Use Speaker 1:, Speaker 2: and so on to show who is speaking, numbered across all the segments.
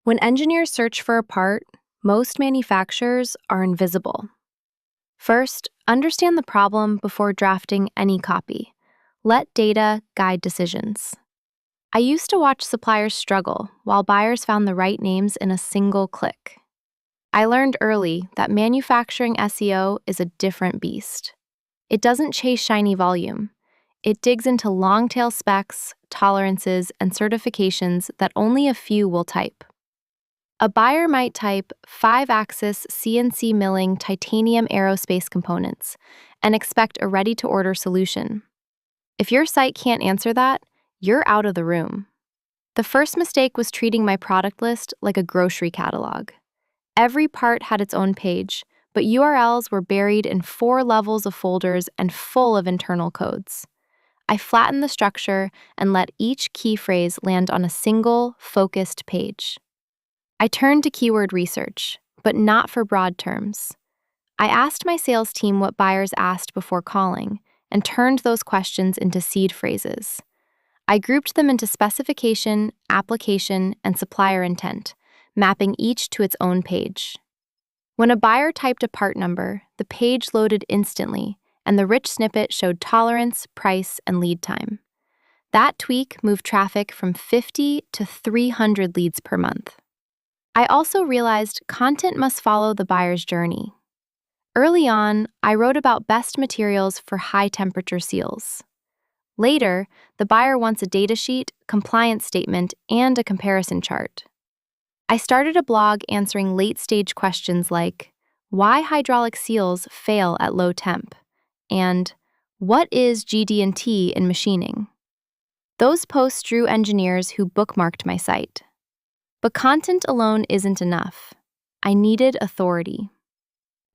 Speaker 1: When engineers search for a part, most manufacturers are invisible. First, understand the problem before drafting any copy. Let data guide decisions. I used to watch suppliers struggle while buyers found the right names in a single click. I learned early that manufacturing SEO is a different beast. It doesn't chase shiny volume. It digs into long-tail specs, tolerances, and certifications that only a few will type. A buyer might type 5-axis CNC milling titanium aerospace components and expect a ready-to-order solution. If your site can't answer that, you're out of the room. The first mistake was treating my product list like a grocery catalog. Every part had its own page, but URLs were buried in 4 levels of folders and full of internal codes. I flattened the structure and let each key phrase land on a single, focused page. I turned to keyword research, but not for broad terms. I asked my sales team what buyers asked before calling and turned those questions into seed phrases. I grouped them into specification, application, and supplier intent, mapping each to its own page. When a buyer typed a part number, the page loaded instantly, and the rich snippet showed tolerance, price, and lead time. That tweak moved traffic from 50 to 300 leads per month. I also realized content must follow the buyer's journey. Early on, I wrote about best materials for high-temperature seals. Later, the buyer wants a datasheet, compliance statement, and a comparison chart. I started a blog answering late-stage questions like, why hydraulic seals fail at low temp? And what is GD&T in machining? Those posts drew engineers who bookmarked my site. But content alone isn't enough. I needed authority.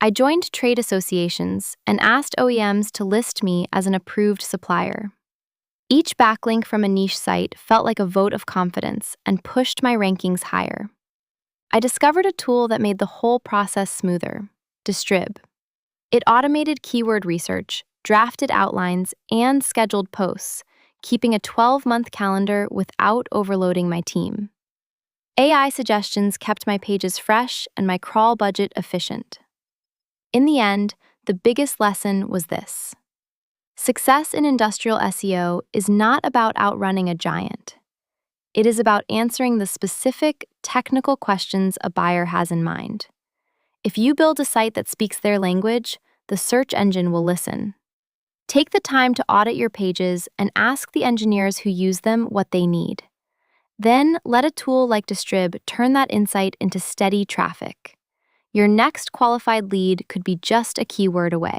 Speaker 1: I joined trade associations and asked OEMs to list me as an approved supplier. Each backlink from a niche site felt like a vote of confidence and pushed my rankings higher. I discovered a tool that made the whole process smoother, Distribb. It automated keyword research, drafted outlines, and scheduled posts, keeping a 12-month calendar without overloading my team. AI suggestions kept my pages fresh and my crawl budget efficient. In the end, the biggest lesson was this. Success in industrial SEO is not about outrunning a giant. It is about answering the specific, technical questions a buyer has in mind. If you build a site that speaks their language, the search engine will listen. Take the time to audit your pages and ask the engineers who use them what they need. Then let a tool like Distribb turn that insight into steady traffic. Your next qualified lead could be just a keyword away.